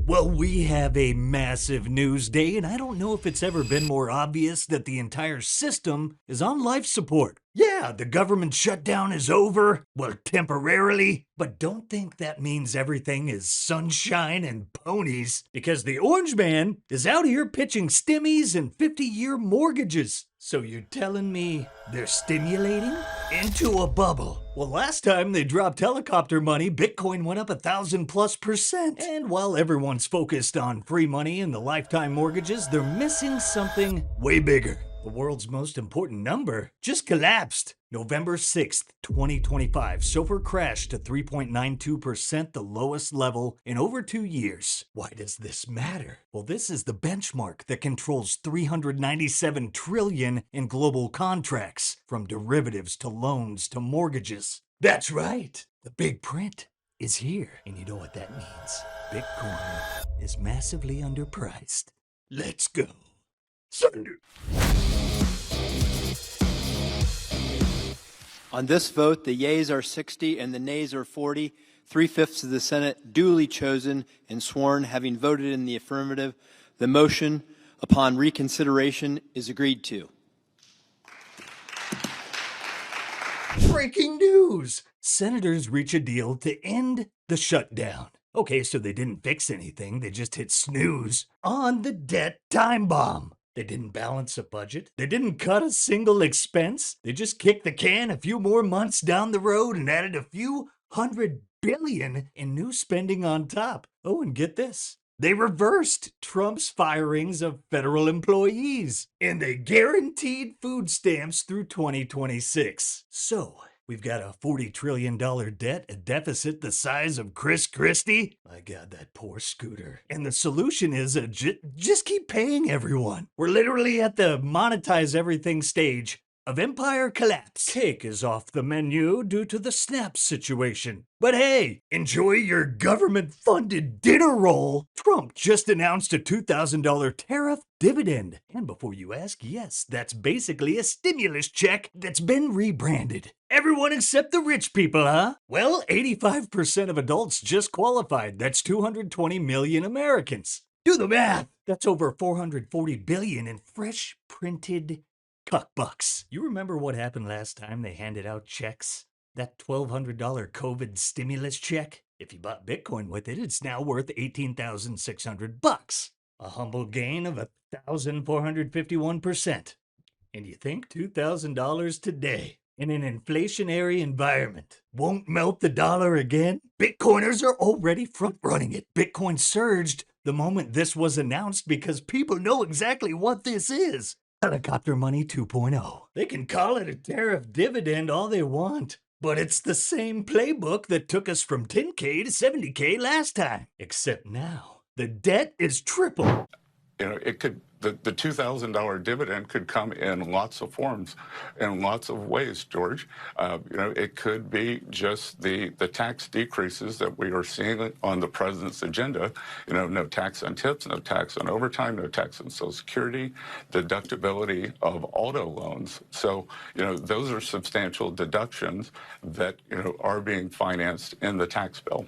Well, we have a massive news day, and I don't know if it's ever been more obvious that the entire system is on life support. Yeah, the government shutdown is over, well, temporarily, but don't think that means everything is sunshine and ponies, because the Orange Man is out here pitching Stimmies and 50-year mortgages. So you're telling me they're stimulating? Into a bubble. Well, last time they dropped helicopter money, Bitcoin went up 1,000+%. And while everyone's focused on free money and the lifetime mortgages, they're missing something way bigger. The world's most important number just collapsed. November 6th, 2025, SOFR crashed to 3.92%, the lowest level in over 2 years. Why does this matter? Well, this is the benchmark that controls $397 trillion in global contracts, from derivatives to loans to mortgages. That's right, the big print is here. And you know what that means? Bitcoin is massively underpriced. Let's go. Thunder. On this vote, the yeas are 60 and the nays are 40. 3/5 of the Senate duly chosen and sworn, having voted in the affirmative. The motion upon reconsideration is agreed to. Breaking news! Senators reach a deal to end the shutdown. Okay, so they didn't fix anything, they just hit snooze on the debt time bomb. They didn't balance a budget. They didn't cut a single expense. They just kicked the can a few more months down the road and added a few $100 billion in new spending on top. Oh, and get this. They reversed Trump's firings of federal employees, and they guaranteed food stamps through 2026. So, we've got a $40 trillion debt, a deficit the size of Chris Christie. My God, that poor Scooter. And the solution is just keep paying everyone. We're literally at the monetize everything stage of empire collapse. Cake is off the menu due to the SNAP situation. But hey, enjoy your government-funded dinner roll. Trump just announced a $2,000 tariff dividend. And before you ask, yes, that's basically a stimulus check that's been rebranded. Everyone except the rich people, huh? Well, 85% of adults just qualified. That's 220 million Americans. Do the math. That's over 440 billion in fresh printed cuckbucks. You remember what happened last time they handed out checks? That $1,200 COVID stimulus check? If you bought Bitcoin with it, it's now worth $18,600. A humble gain of 1,451%. And you think $2,000 today in an inflationary environment won't melt the dollar again? Bitcoiners are already front-running it. Bitcoin surged the moment this was announced because people know exactly what this is. Helicopter money 2.0. They can call it a tariff dividend all they want, but it's the same playbook that took us from 10K to 70K last time. Except now, the debt is triple. It could, the $2,000 dividend could come in lots of forms, in lots of ways, George. It could be just the tax decreases that we are seeing on the president's agenda. No tax on tips, no tax on overtime, no tax on Social Security, deductibility of auto loans. So, those are substantial deductions that, are being financed in the tax bill.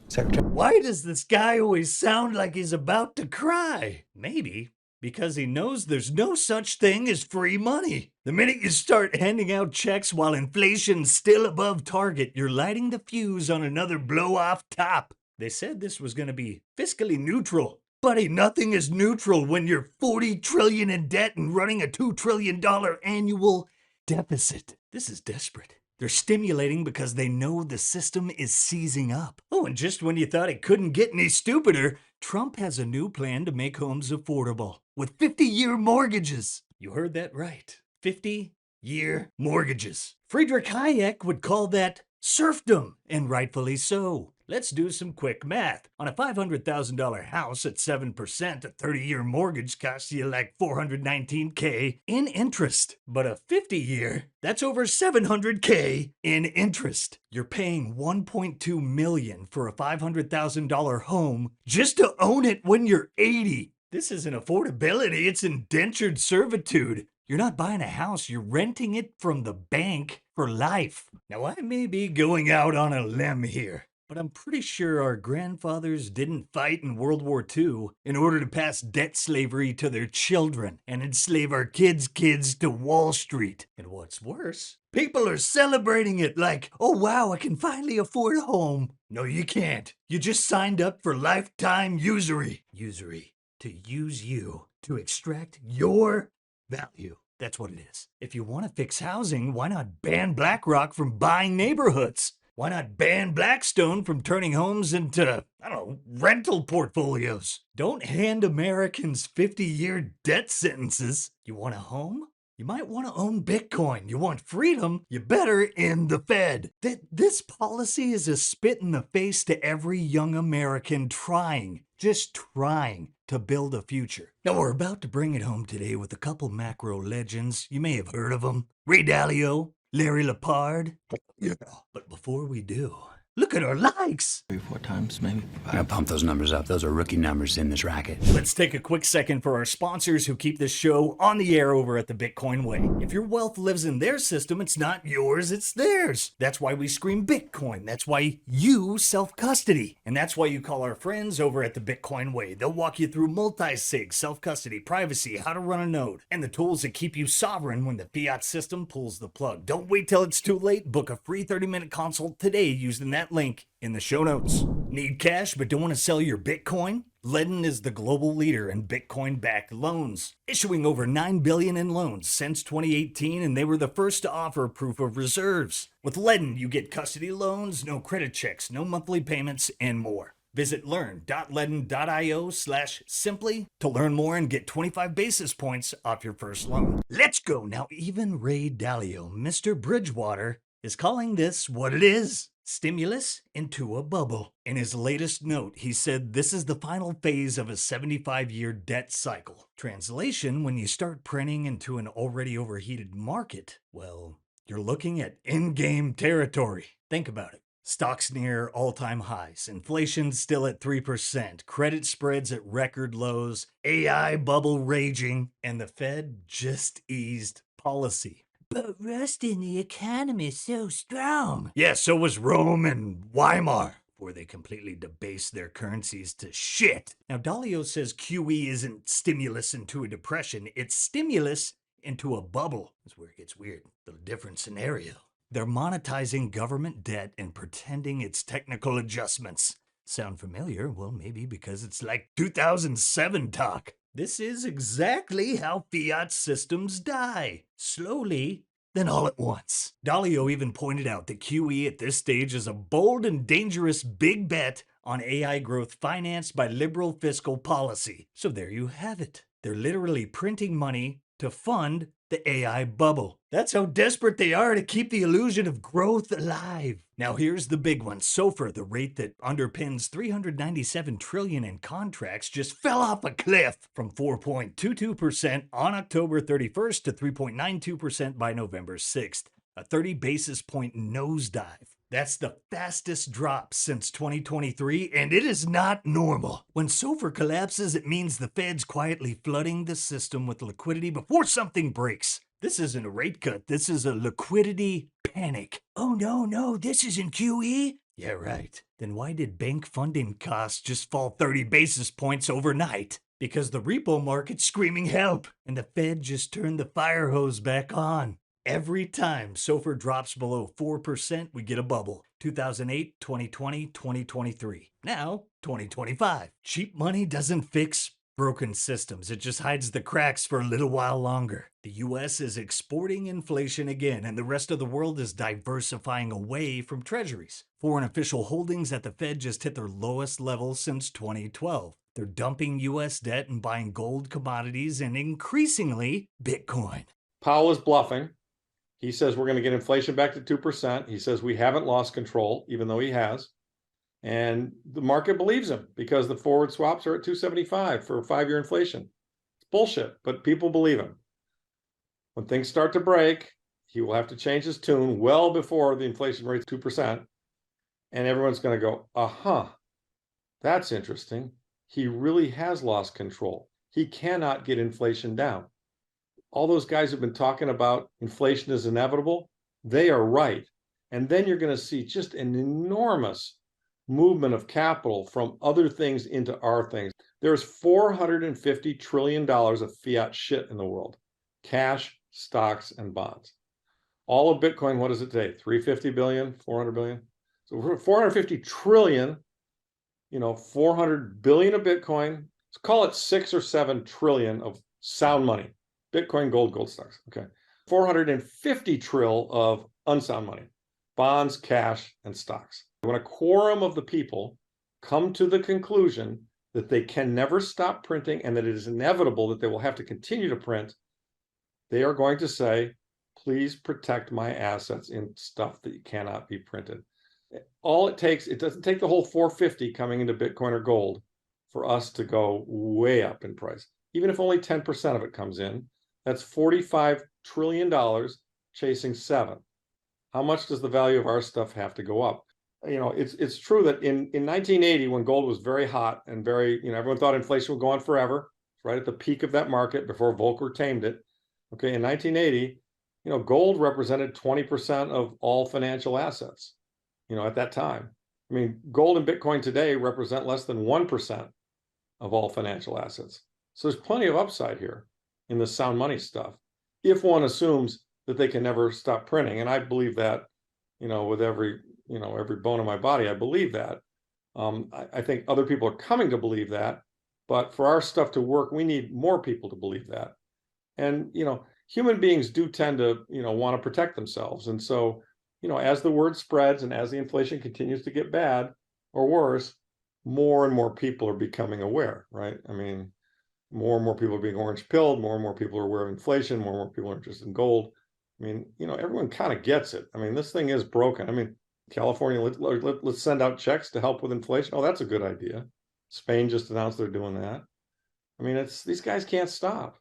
Secretary. Why does this guy always sound like he's about to cry? Maybe because he knows there's no such thing as free money. The minute you start handing out checks while inflation's still above target, you're lighting the fuse on another blow-off top. They said this was going to be fiscally neutral. Buddy, nothing is neutral when you're $40 trillion in debt and running a $2 trillion annual deficit. This is desperate. They're stimulating because they know the system is seizing up. Oh, and just when you thought it couldn't get any stupider, Trump has a new plan to make homes affordable with 50-year mortgages. You heard that right. 50-year mortgages. Friedrich Hayek would call that serfdom, and rightfully so. Let's do some quick math. On a $500,000 house at 7%, a 30-year mortgage costs you like $419K in interest. But a 50-year, that's over $700K in interest. You're paying $1.2 million for a $500,000 home just to own it when you're 80. This isn't affordability, it's indentured servitude. You're not buying a house, you're renting it from the bank for life. Now, I may be going out on a limb here, but I'm pretty sure our grandfathers didn't fight in World War II in order to pass debt slavery to their children and enslave our kids' kids to Wall Street. And what's worse, people are celebrating it like, oh wow, I can finally afford a home. No, you can't. You just signed up for lifetime usury. Usury. To use you to extract your value. That's what it is. If you want to fix housing, why not ban BlackRock from buying neighborhoods? Why not ban Blackstone from turning homes into, I don't know, rental portfolios? Don't hand Americans 50-year debt sentences. You want a home? You might want to own Bitcoin. You want freedom? You better end the Fed. This policy is a spit in the face to every young American just trying to build a future. Now, we're about to bring it home today with a couple macro legends. You may have heard of them. Ray Dalio, Larry Lepard. Yeah. But before we do, look at our likes. 3 or 4 times, maybe. I'm gonna pump those numbers up. Those are rookie numbers in this racket. Let's take a quick second for our sponsors who keep this show on the air over at the Bitcoin Way. If your wealth lives in their system, it's not yours, it's theirs. That's why we scream Bitcoin. That's why you self-custody. And that's why you call our friends over at the Bitcoin Way. They'll walk you through multi-sig, self-custody, privacy, how to run a node, and the tools that keep you sovereign when the fiat system pulls the plug. Don't wait till it's too late. Book a free 30-minute consult today using that link in the show notes. Need cash but don't want to sell your Bitcoin? Ledn is the global leader in Bitcoin-backed loans, issuing over $9 billion in loans since 2018, and they were the first to offer proof of reserves. With Ledn, you get custody loans, no credit checks, no monthly payments, and more. Visit learn.ledn.io/simply to learn more and get 25 basis points off your first loan. Let's go! Now, even Ray Dalio, Mr. Bridgewater, is calling this what it is. Stimulus into a bubble. In his latest note, he said this is the final phase of a 75-year debt cycle. Translation, when you start printing into an already overheated market, well, you're looking at endgame territory. Think about it. Stocks near all-time highs, inflation still at 3%, credit spreads at record lows, AI bubble raging, and the Fed just eased policy. But Rustin, the economy is so strong. Yeah, so was Rome and Weimar, before they completely debased their currencies to shit. Now, Dalio says QE isn't stimulus into a depression, it's stimulus into a bubble. That's where it gets weird. A little different scenario. They're monetizing government debt and pretending it's technical adjustments. Sound familiar? Well, maybe because it's like 2007 talk. This is exactly how fiat systems die. Slowly, then all at once. Dalio even pointed out that QE at this stage is a bold and dangerous big bet on AI growth financed by liberal fiscal policy. So there you have it. They're literally printing money to fund the AI bubble. That's how desperate they are to keep the illusion of growth alive. Now here's the big one. SOFR, the rate that underpins $397 trillion in contracts, just fell off a cliff from 4.22% on October 31st to 3.92% by November 6th. A 30 basis point nosedive. That's the fastest drop since 2023, and it is not normal. When SOFR collapses, it means the Fed's quietly flooding the system with liquidity before something breaks. This isn't a rate cut, this is a liquidity panic. Oh no, this isn't QE? Yeah, right. Then why did bank funding costs just fall 30 basis points overnight? Because the repo market's screaming help, and the Fed just turned the fire hose back on. Every time SOFR drops below 4%, we get a bubble. 2008, 2020, 2023. Now, 2025. Cheap money doesn't fix broken systems. It just hides the cracks for a little while longer. The US is exporting inflation again, and the rest of the world is diversifying away from treasuries. Foreign official holdings at the Fed just hit their lowest level since 2012. They're dumping US debt and buying gold, commodities, and increasingly, Bitcoin. Powell is bluffing. He says we're going to get inflation back to 2%. He says we haven't lost control, even though he has. And the market believes him because the forward swaps are at 275 for 5-year inflation. It's bullshit, but people believe him. When things start to break, he will have to change his tune well before the inflation rate is 2%. And everyone's going to go, that's interesting. He really has lost control. He cannot get inflation down. All those guys who've been talking about inflation is inevitable, they are right. And then you're going to see just an enormous movement of capital from other things into our things. There's $450 trillion of fiat shit in the world. Cash, stocks, and bonds. All of Bitcoin, what does it take? 350 billion, 400 billion? So we're 450 trillion, 400 billion of Bitcoin. Let's call it 6 or 7 trillion of sound money. Bitcoin, gold stocks. Okay. 450 trill of unsound money. Bonds, cash, and stocks. When a quorum of the people come to the conclusion that they can never stop printing and that it is inevitable that they will have to continue to print, they are going to say, please protect my assets in stuff that cannot be printed. All it takes, it doesn't take the whole 450 coming into Bitcoin or gold for us to go way up in price. Even if only 10% of it comes in, that's $45 trillion chasing 7. How much does the value of our stuff have to go up? It's true that in 1980, when gold was very hot and very, everyone thought inflation would go on forever, right at the peak of that market before Volcker tamed it. Okay, in 1980, gold represented 20% of all financial assets, at that time. I mean, gold and Bitcoin today represent less than 1% of all financial assets. So there's plenty of upside here in the sound money stuff, if one assumes that they can never stop printing. And I believe that, with every bone in my body, I believe that. I think other people are coming to believe that, but for our stuff to work, we need more people to believe that. And, human beings do tend to, want to protect themselves. And so, as the word spreads and as the inflation continues to get bad or worse, more and more people are becoming aware, right? I mean, more and more people are being orange pilled, more and more people are aware of inflation, more and more people are interested in gold. I mean, everyone kind of gets it. I mean, this thing is broken. I mean, California, let's send out checks to help with inflation. Oh, that's a good idea. Spain just announced they're doing that. I mean, these guys can't stop.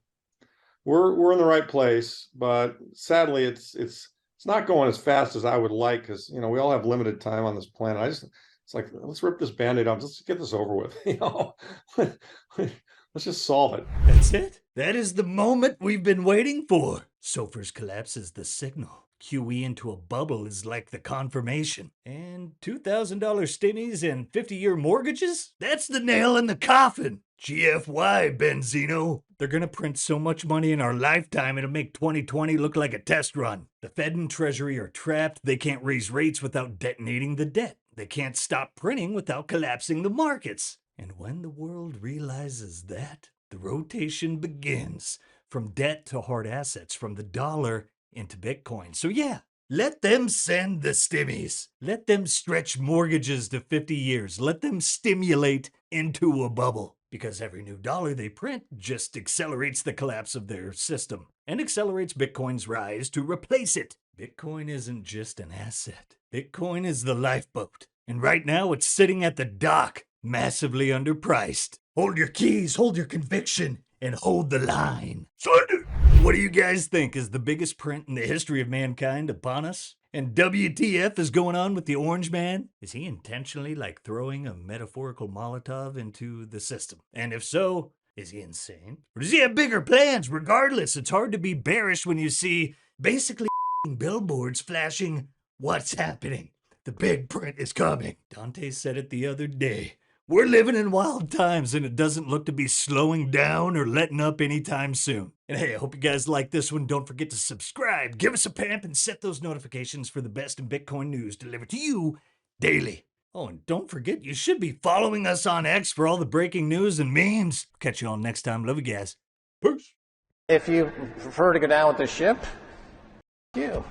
We're in the right place, but sadly, it's not going as fast as I would like, because we all have limited time on this planet. It's like, let's rip this Band-Aid off. Let's get this over with. Let's just solve it. That's it. That is the moment we've been waiting for. SOFR's collapse is the signal. QE into a bubble is like the confirmation. And $2,000 stimmies and 50-year mortgages? That's the nail in the coffin. GFY, Benzino. They're gonna print so much money in our lifetime it'll make 2020 look like a test run. The Fed and Treasury are trapped. They can't raise rates without detonating the debt. They can't stop printing without collapsing the markets. And when the world realizes that, the rotation begins. From debt to hard assets, from the dollar into Bitcoin. So yeah, let them send the stimmies. Let them stretch mortgages to 50 years. Let them stimulate into a bubble. Because every new dollar they print just accelerates the collapse of their system and accelerates Bitcoin's rise to replace it. Bitcoin isn't just an asset. Bitcoin is the lifeboat. And right now it's sitting at the dock, massively underpriced. Hold your keys, hold your conviction, and hold the line. Thunder! What do you guys think? Is the biggest print in the history of mankind upon us? And WTF is going on with the Orange Man? Is he intentionally throwing a metaphorical Molotov into the system? And if so, is he insane? Or does he have bigger plans? Regardless, it's hard to be bearish when you see basically billboards flashing what's happening. The big print is coming. Dante said it the other day. We're living in wild times, and it doesn't look to be slowing down or letting up anytime soon. And hey, I hope you guys like this one. Don't forget to subscribe, give us a pamp, and set those notifications for the best in Bitcoin news delivered to you daily. Oh, and don't forget, you should be following us on X for all the breaking news and memes. Catch you all next time. Love you guys. Peace. If you prefer to go down with the ship, you.